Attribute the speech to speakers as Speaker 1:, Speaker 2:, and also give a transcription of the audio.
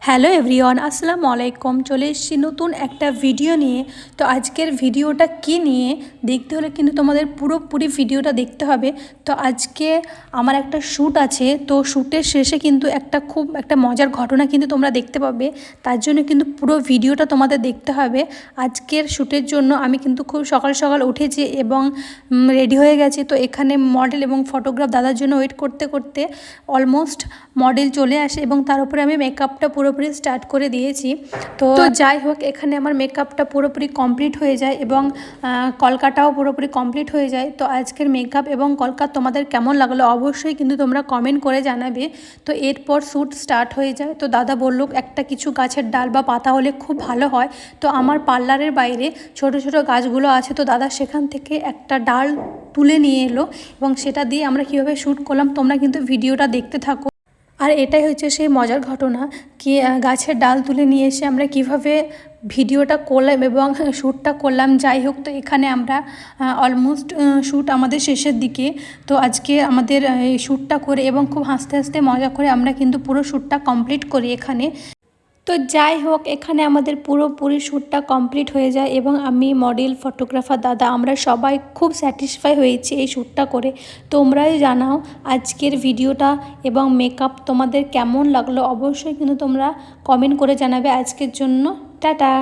Speaker 1: Hello everyone, আসসালামু আলাইকুম। চলে এসেছি নতুন একটা ভিডিও নিয়ে। তো আজকের ভিডিওটা কী নিয়ে দেখতে হলে কিন্তু তোমাদের পুরোপুরি ভিডিওটা দেখতে হবে। তো আজকে আমার একটা শ্যুট আছে, তো শ্যুটের শেষে কিন্তু খুব একটা মজার ঘটনা কিন্তু তোমরা দেখতে পাবে। তার জন্য কিন্তু পুরো ভিডিওটা তোমাদের দেখতে হবে। আজকের শ্যুটের জন্য আমি কিন্তু খুব সকাল সকাল উঠেছি এবং রেডি হয়ে গেছি। তো এখানে মডেল এবং ফটোগ্রাফ দাদার জন্য ওয়েট করতে করতে অলমোস্ট মডেল চলে আসে এবং তার উপরে আমি মেকআপটা পুরোপুরি স্টার্ট করে দিয়েছি। তো যাই হোক, এখানে আমার মেকআপটা পুরোপুরি কমপ্লিট হয়ে যায় এবং কলকাটাও পুরোপুরি কমপ্লিট হয়ে যায়। তো আজকের মেকআপ এবং কলকা তোমাদের কেমন লাগলো অবশ্যই কিন্তু তোমরা কমেন্ট করে জানাবে। তো এরপর শ্যুট স্টার্ট হয়ে যায়। তো দাদা বলল একটা কিছু গাছের ডাল বা পাতা হলে খুব ভালো হয়। তো আমার পার্লারের বাইরে ছোট ছোট গাছগুলো আছে, তো দাদা সেখান থেকে একটা ডাল তুলে নিয়ে এলো এবং সেটা দিয়ে আমরা কীভাবে শ্যুট করলাম তোমরা কিন্তু ভিডিওটা দেখতে থাকো। আর এটাই হচ্ছে সেই মজার ঘটনা কি গাছের ডাল তুলে নিয়ে এসে আমরা কিভাবে ভিডিওটা করলাম এবং শ্যুটটা করলাম। যাই হোক, তো এখানে আমরা অলমোস্ট শ্যুট আমাদের শেষের দিকে। তো আজকে আমাদের এই শ্যুটটা করে এবং খুব হাসতে হাসতে মজা করে আমরা কিন্তু পুরো শ্যুটটা কমপ্লিট করি এখানে। তো যাই হোক, এখানে আমাদের পুরোপুরি শ্যুটটা কমপ্লিট হয়ে যায় এবং আমি মডেল ফটোগ্রাফার দাদা আমরা সবাই খুব স্যাটিসফাই হয়েছি এই শ্যুটটা করে। তোমরাই জানাও আজকের ভিডিওটা এবং মেকআপ তোমাদের কেমন লাগলো অবশ্যই কিন্তু তোমরা কমেন্ট করে জানাবে। আজকের জন্য টাটা।